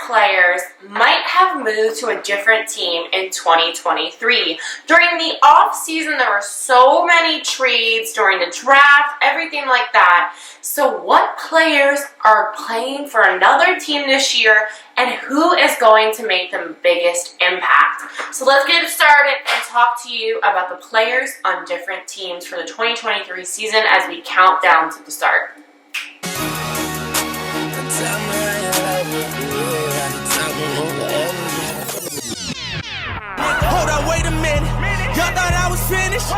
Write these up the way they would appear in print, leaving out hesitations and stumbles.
players might have moved to a different team in 2023. During the off-season, there were so many trades during the draft, everything like that. So what players are playing for another team this year, and who is going to make the biggest impact? So let's get started and talk to you about the players on different teams for the 2023 season as we count down to the start. Hold on, wait a minute. Y'all thought I was finished?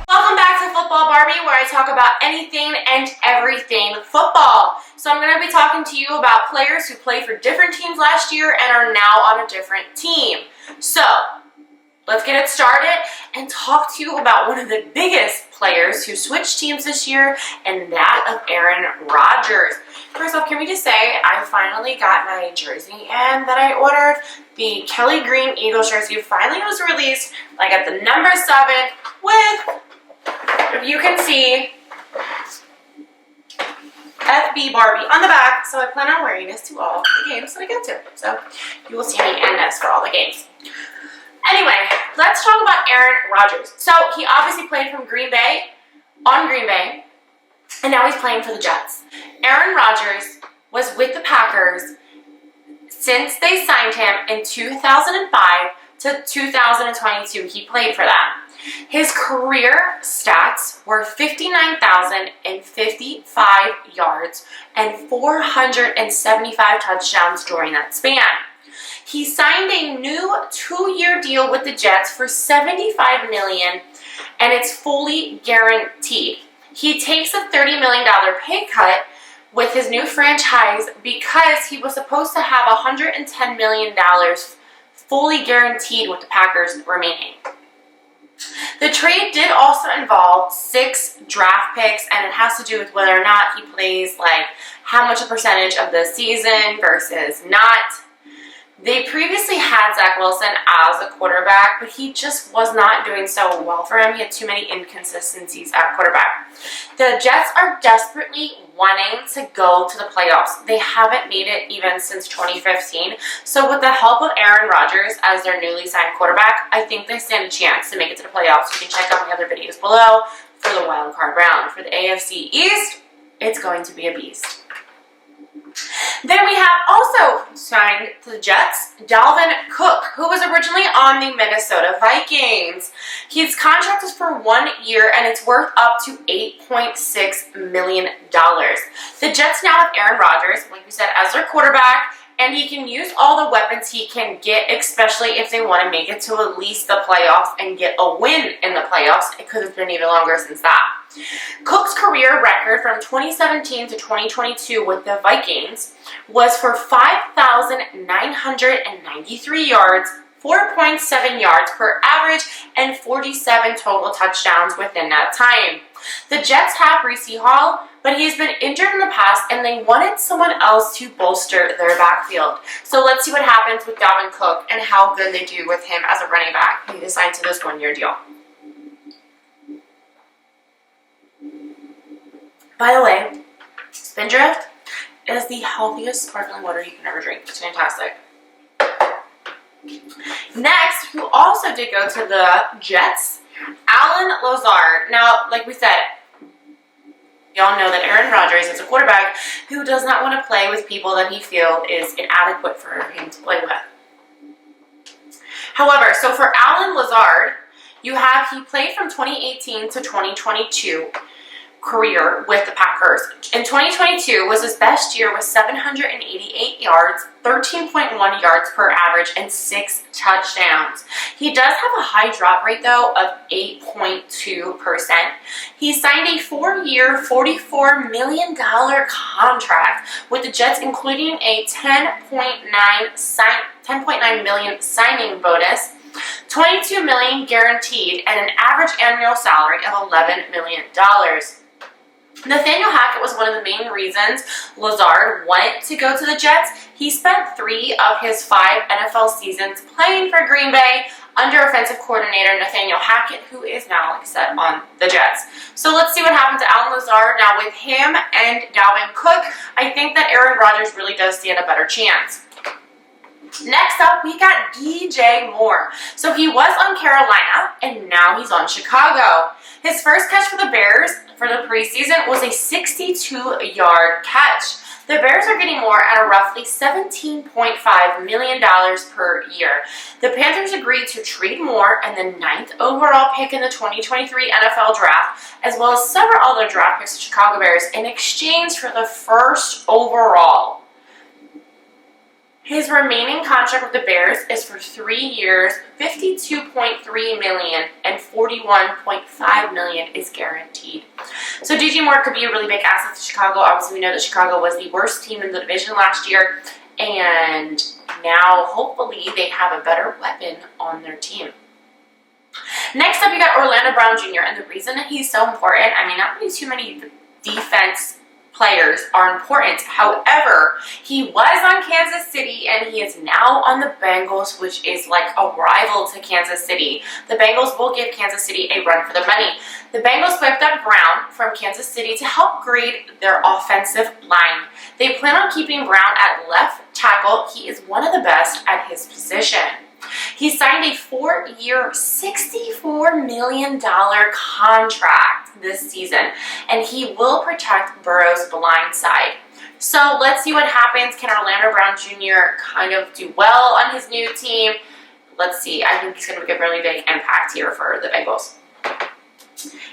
Welcome back to Football Barbie, where I talk about anything and everything football. So I'm going to be talking to you about players who played for different teams last year and are now on a different team. So let's get it started and talk to you about one of the biggest players who switched teams this year, and that of Aaron Rodgers. First off, can we just say I finally got my jersey in that I ordered. The Kelly Green Eagles jersey finally was released. I got the number 7 with, if you can see, FB Barbie on the back. So I plan on wearing this to all the games that I go to. So you will see me in this for all the games. Anyway, let's talk about Aaron Rodgers. So he obviously played from Green Bay, and now he's playing for the Jets. Aaron Rodgers was with the Packers since they signed him in 2005 to 2022. He played for them. His career stats were 59,055 yards and 475 touchdowns during that span. He signed a new 2-year deal with the Jets for $75 million, and it's fully guaranteed. He takes a $30 million pay cut with his new franchise because he was supposed to have $110 million fully guaranteed with the Packers remaining. The trade did also involve 6 draft picks, and it has to do with whether or not he plays, like how much a percentage of the season versus not. They previously had Zach Wilson as a quarterback, but he just was not doing so well for him. He had too many inconsistencies at quarterback. The Jets are desperately wanting to go to the playoffs. They haven't made it even since 2015. So with the help of Aaron Rodgers as their newly signed quarterback, I think they stand a chance to make it to the playoffs. You can check out my other videos below for the wild card round. For the AFC East, it's going to be a beast. Then we have also signed to the Jets, Dalvin Cook, who was originally on the Minnesota Vikings. His contract is for 1 year, and it's worth up to $8.6 million. The Jets now have Aaron Rodgers, like we said, as their quarterback, and he can use all the weapons he can get, especially if they want to make it to at least the playoffs and get a win in the playoffs. It could have been even longer since that. Cook's career record from 2017 to 2022 with the Vikings was for 5,993 yards, 4.7 yards per average, and 47 total touchdowns within that time. The Jets have Breece Hall, but he's been injured in the past, and they wanted someone else to bolster their backfield. So let's see what happens with Dalvin Cook and how good they do with him as a running back. He signed to this 1-year deal. By the way, Spindrift is the healthiest sparkling water you can ever drink. It's fantastic. Next, who also did go to the Jets, Allen Lazard. Now, like we said, y'all know that Aaron Rodgers is a quarterback who does not want to play with people that he feels is inadequate for him to play with. However, so for Allen Lazard, he played from 2018 to 2022 career with the Packers. In 2022 was his best year with 788 yards, 13.1 yards per average, and 6 touchdowns. He does have a high drop rate, though, of 8.2%. He signed a 4-year, $44 million contract with the Jets, including a $10.9 million signing bonus, $22 million guaranteed, and an average annual salary of $11 million. Nathaniel Hackett was one of the main reasons Lazard wanted to go to the Jets. He spent 3 of his 5 NFL seasons playing for Green Bay under offensive coordinator Nathaniel Hackett, who is now, like I said, on the Jets. So let's see what happens to Allen Lazard. Now with him and Dalvin Cook, I think that Aaron Rodgers really does stand a better chance. Next up, we got DJ Moore. So he was on Carolina, and now he's on Chicago. His first catch for the Bears for the preseason was a 62-yard catch. The Bears are getting Moore at a roughly $17.5 million per year. The Panthers agreed to trade Moore and the 9th overall pick in the 2023 NFL Draft, as well as several other draft picks of Chicago Bears, in exchange for the 1st overall. His remaining contract with the Bears is for 3 years, $52.3 million, and $41.5 million is guaranteed. So DJ Moore could be a really big asset to Chicago. Obviously, we know that Chicago was the worst team in the division last year, and now hopefully they have a better weapon on their team. Next up, you got Orlando Brown Jr., and the reason that he's so important, I mean, not really too many defense players are important. However, he was on Kansas City and he is now on the Bengals, which is like a rival to Kansas City. The Bengals will give Kansas City a run for their money. The Bengals picked up Brown from Kansas City to help grade their offensive line. They plan on keeping Brown at left tackle. He is one of the best at his position. He signed a 4-year, $64 million contract this season, and he will protect Burrow's blind side. So let's see what happens. Can Orlando Brown Jr. kind of do well on his new team? Let's see. I think he's going to make a really big impact here for the Bengals.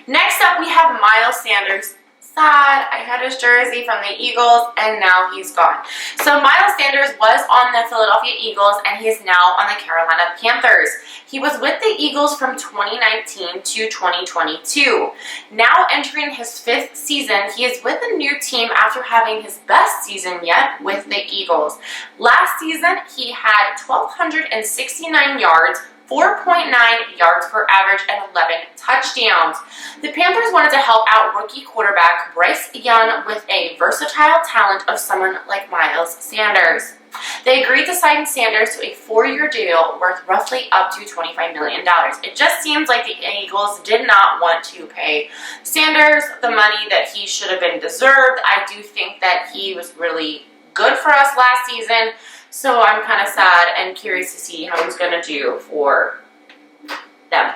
Next up, we have Miles Sanders. Sad. I had his jersey from the Eagles, and now he's gone. So Miles Sanders was on the Philadelphia Eagles, and he is now on the Carolina Panthers. He was with the Eagles from 2019 to 2022. Now entering his 5th season, he is with a new team after having his best season yet with the Eagles. Last season, he had 1,269 yards, 4.9 yards per average, and 11 touchdowns. The Panthers wanted to help out rookie quarterback Bryce Young with a versatile talent of someone like Miles Sanders. They agreed to sign Sanders to a 4-year deal worth roughly up to $25 million. It just seems like the Eagles did not want to pay Sanders the money that he should have been deserved. I do think that he was really good for us last season. So I'm kind of sad and curious to see how he's going to do for them.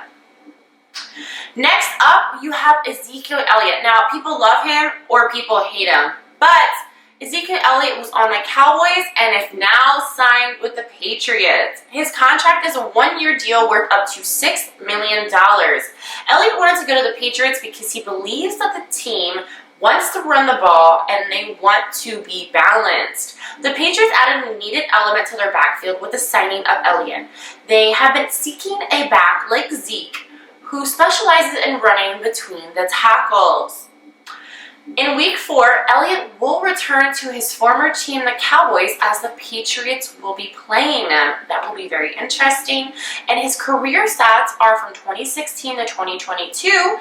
Next up, you have Ezekiel Elliott. Now, people love him or people hate him, but Ezekiel Elliott was on the Cowboys and is now signed with the Patriots. His contract is a 1-year deal worth up to $6 million. Elliott wanted to go to the Patriots because he believes that the team wants to run the ball and they want to be balanced. The Patriots added a needed element to their backfield with the signing of Elliott. They have been seeking a back like Zeke, who specializes in running between the tackles. In Week 4, Elliott will return to his former team, the Cowboys, as the Patriots will be playing them. That will be very interesting. And his career stats are from 2016 to 2022.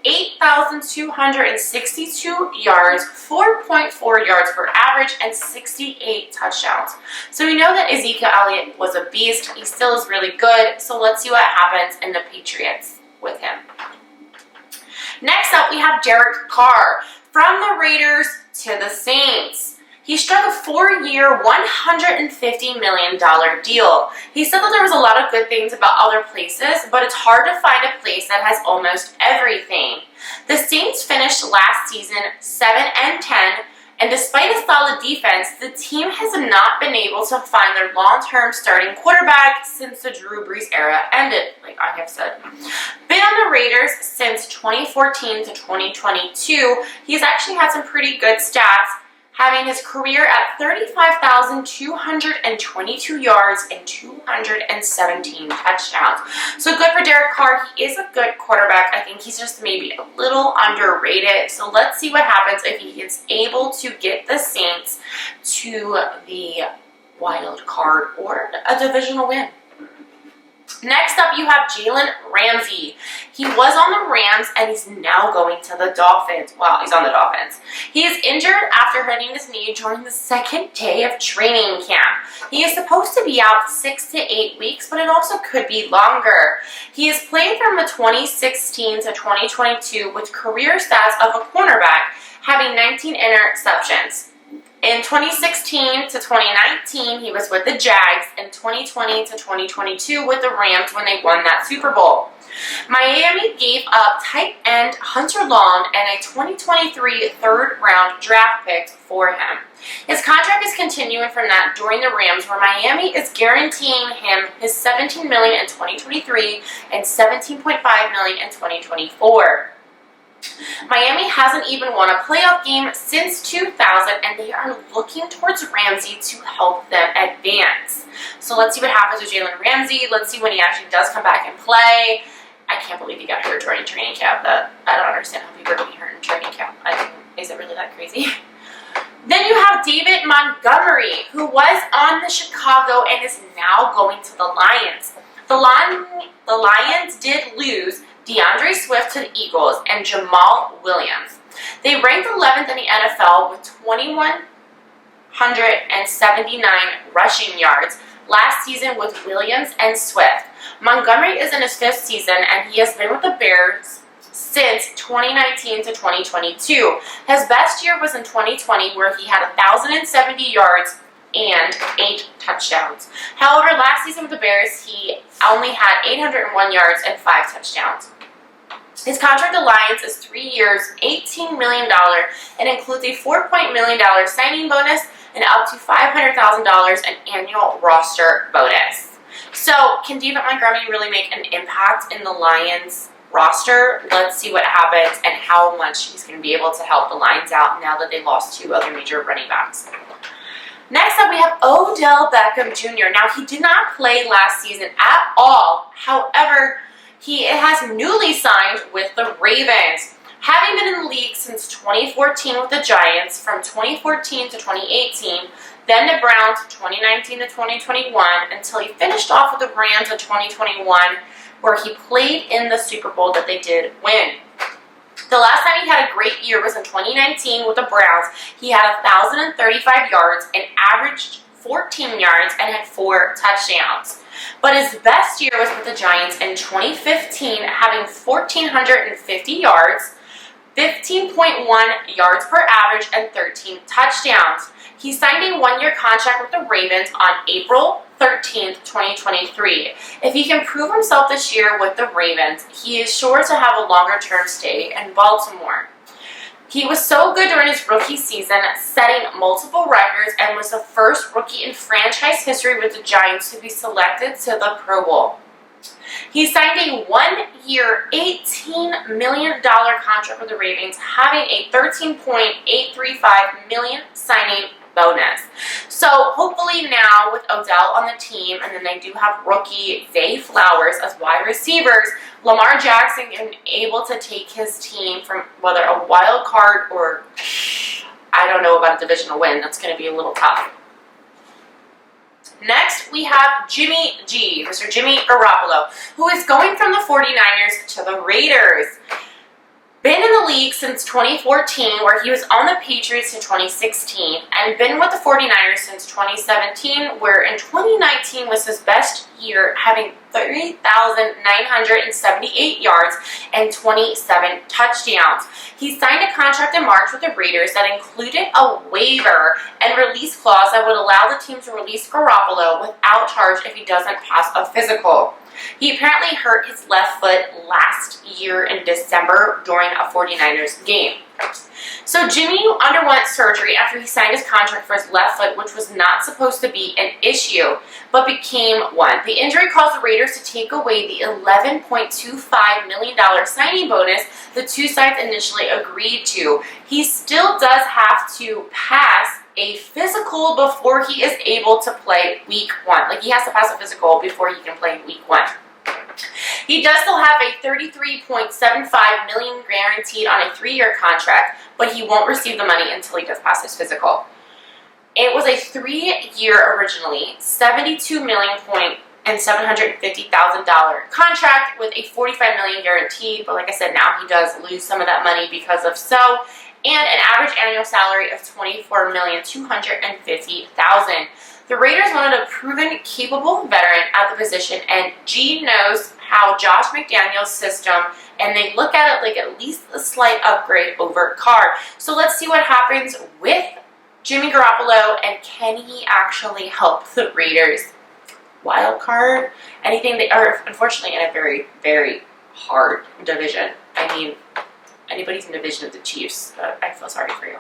8,262 yards, 4.4 yards per average, and 68 touchdowns. So we know that Ezekiel Elliott was a beast. He still is really good. So let's see what happens in the Patriots with him. Next up, we have Derek Carr. From the Raiders to the Saints. He struck a 4-year, $150 million deal. He said that there was a lot of good things about other places, but it's hard to find a place that has almost everything. The Saints finished last season 7-10, and despite a solid defense, the team has not been able to find their long-term starting quarterback since the Drew Brees era ended, like I have said. Been on the Raiders since 2014 to 2022. He's actually had some pretty good stats, having his career at 35,222 yards and 217 touchdowns. So good for Derek Carr. He is a good quarterback. I think he's just maybe a little underrated. So let's see what happens if he is able to get the Saints to the wild card or a divisional win. Next up, you have Jalen Ramsey. He was on the Rams, and he's now going to the Dolphins. Well, he's on the Dolphins. He is injured after hurting his knee during the second day of training camp. He is supposed to be out 6 to 8 weeks, but it also could be longer. He has played from the 2016 to 2022 with career stats of a cornerback, having 19 interceptions. In 2016 to 2019, he was with the Jags, and 2020 to 2022 with the Rams when they won that Super Bowl. Miami gave up tight end Hunter Long and a 2023 third-round draft pick for him. His contract is continuing from that during the Rams, where Miami is guaranteeing him his $17 million in 2023 and $17.5 million in 2024. Miami hasn't even won a playoff game since 2000, and they are looking towards Ramsey to help them advance. So let's see what happens with Jalen Ramsey. Let's see when he actually does come back and play. I can't believe he got hurt during training camp. I don't understand how people are getting hurt in training camp. Is it really that crazy? Then you have David Montgomery, who was on the Chicago and is now going to the Lions. The Lions did lose DeAndre Swift to the Eagles and Jamal Williams. They ranked 11th in the NFL with 2,179 rushing yards last season with Williams and Swift. Montgomery is in his 5th season, and he has been with the Bears since 2019 to 2022. His best year was in 2020, where he had 1,070 yards and 8 touchdowns. However, last season with the Bears, he only had 801 yards and 5 touchdowns. His contract with the Lions is 3 years, $18 million, and includes a $4 million signing bonus and up to $500,000 an annual roster bonus. So, can David Montgomery really make an impact in the Lions roster? Let's see what happens and how much he's going to be able to help the Lions out now that they lost 2 other major running backs. Next up, we have Odell Beckham Jr. Now, he did not play last season at all. However, he has newly signed with the Ravens. Having been in the league since 2014 with the Giants, from 2014 to 2018, then the Browns 2019 to 2021, until he finished off with the Rams in 2021, where he played in the Super Bowl that they did win. The last time he had a great year was in 2019 with the Browns. He had 1,035 yards and averaged 14 yards and had 4 touchdowns. But his best year was with the Giants in 2015, having 1,450 yards, 15.1 yards per average, and 13 touchdowns. He signed a 1-year contract with the Ravens on April 13th, 2023. If he can prove himself this year with the Ravens, he is sure to have a longer-term stay in Baltimore. He was so good during his rookie season, setting multiple records, and was the first rookie in franchise history with the Giants to be selected to the Pro Bowl. He signed a 1-year, $18 million contract with the Ravens, having a $13.835 million signing bonus. So hopefully now with Odell on the team, and then they do have rookie Zay Flowers as wide receivers, Lamar Jackson can able to take his team from whether a wild card or I don't know about a divisional win. That's going to be a little tough. Next, we have Jimmy G, Mr. Jimmy Garoppolo, who is going from the 49ers to the Raiders. Been in the league since 2014, where he was on the Patriots in 2016, and been with the 49ers since 2017, where in 2019 was his best year, having 3,978 yards and 27 touchdowns. He signed a contract in March with the Raiders that included a waiver and release clause that would allow the team to release Garoppolo without charge if he doesn't pass a physical. He apparently hurt his left foot last year in December during a 49ers game. So Jimmy underwent surgery after he signed his contract for his left foot, which was not supposed to be an issue, but became one. The injury caused the Raiders to take away the $11.25 million signing bonus the two sides initially agreed to. He still does have to pass a physical before he is able to play week 1. Like, he has to pass a physical before he can play week 1. He does still have a $33.75 million guaranteed on a 3-year contract, but he won't receive the money until he does pass his physical. It was a 3-year originally, $72 million and $750,000 contract with a $45 million guaranteed. But like I said, now he does lose some of that money because of so, and an average annual salary of $24,250,000. The Raiders wanted a proven, capable veteran at the position, and G knows how Josh McDaniels' system, and they look at it like at least a slight upgrade over Carr. So let's see what happens with Jimmy Garoppolo, and can he actually help the Raiders? Wild card? Anything? They are unfortunately in a very, very hard division. I mean, anybody's in the division of the Chiefs, I feel sorry for you.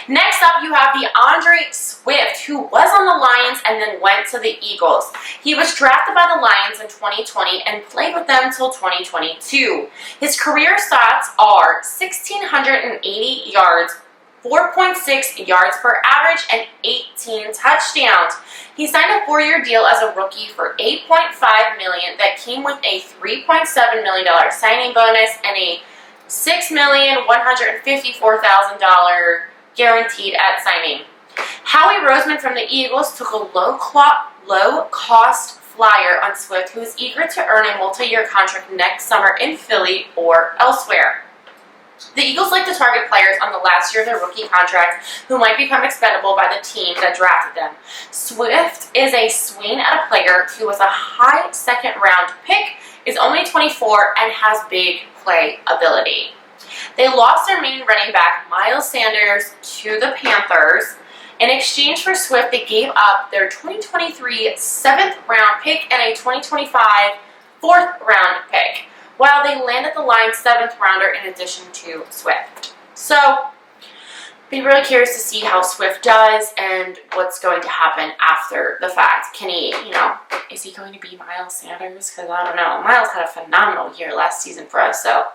Next up, you have the Andre Swift, who was on the Lions and then went to the Eagles. He was drafted by the Lions in 2020 and played with them until 2022. His career stats are 1,680 yards, 4.6 yards per average, and 18 touchdowns. He signed a 4-year deal as a rookie for $8.5 million that came with a $3.7 million signing bonus and a $6,154,000 guaranteed at signing. Howie Roseman from the Eagles took a low-cost flyer on Swift, who is eager to earn a multi-year contract next summer in Philly or elsewhere. The Eagles like to target players on the last year of their rookie contract who might become expendable by the team that drafted them. Swift is a swing at a player who was a high second-round pick, is only 24, and has big play ability. They lost their main running back, Miles Sanders, to the Panthers. In exchange for Swift, they gave up their 2023 7th-round pick and a 2025 4th-round pick, while they landed the Lions' 7th rounder in addition to Swift. So, be really curious to see how Swift does and what's going to happen after the fact. Can he, is he going to be Miles Sanders? Because I don't know. Miles had a phenomenal year last season for us, so...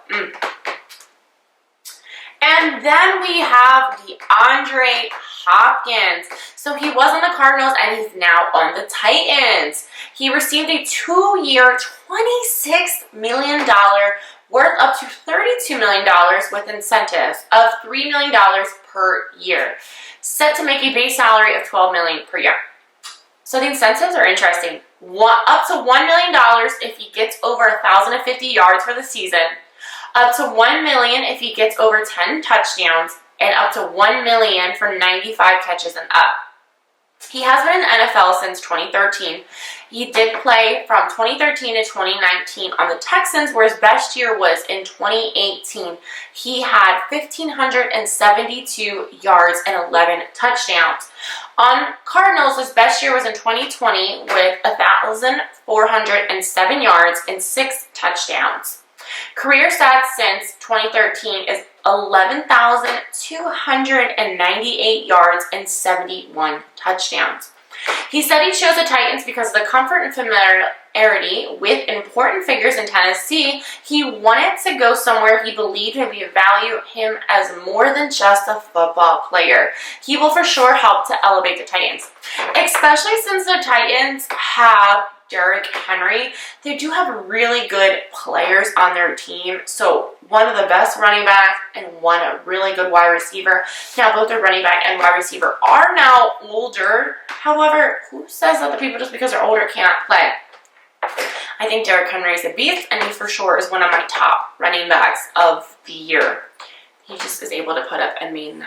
And then we have DeAndre Hopkins. So he was on the Cardinals and he's now on the Titans. He received a 2-year, $26 million worth up to $32 million with incentives of $3 million per year, set to make a base salary of $12 million per year. So the incentives are interesting. Up to $1 million if he gets over 1,050 yards for the season, up to $1 million if he gets over 10 touchdowns, and up to $1 million for 95 catches and up. He has been in the NFL since 2013. He did play from 2013 to 2019 on the Texans, where his best year was in 2018. He had 1,572 yards and 11 touchdowns. On Cardinals, his best year was in 2020 with 1,407 yards and 6 touchdowns. Career stats since 2013 is 11,298 yards and 71 touchdowns. He said he chose the Titans because of the comfort and familiarity with important figures in Tennessee. He wanted to go somewhere he believed would value him as more than just a football player. He will for sure help to elevate the Titans, especially since the Titans have Derrick Henry. They do have really good players on their team. So one of the best running backs and one a really good wide receiver. Now both their running back and wide receiver are now older. However, who says that the people just because they're older can't play? I think Derrick Henry is a beast, and he for sure is one of my top running backs of the year. He just is able to put up insane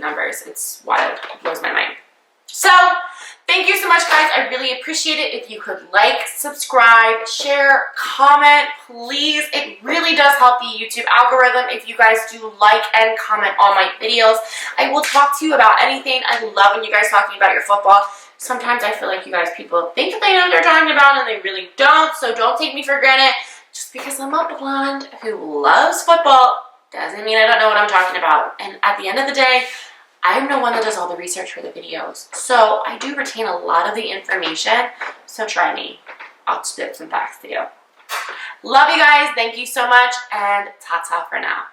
numbers. It's wild. It blows my mind. So, thank you so much, guys. I really appreciate it. If you could like, subscribe, share, comment, please. It really does help the YouTube algorithm if you guys do like and comment on my videos. I will talk to you about anything. I love when you guys talking about your football. Sometimes I feel like you guys, people think that they know what they're talking about and they really don't. So don't take me for granted. Just because I'm a blonde who loves football doesn't mean I don't know what I'm talking about. And at the end of the day, I'm the one that does all the research for the videos. So I do retain a lot of the information. So try me. I'll spit some facts to you. Love you guys. Thank you so much. And ta-ta for now.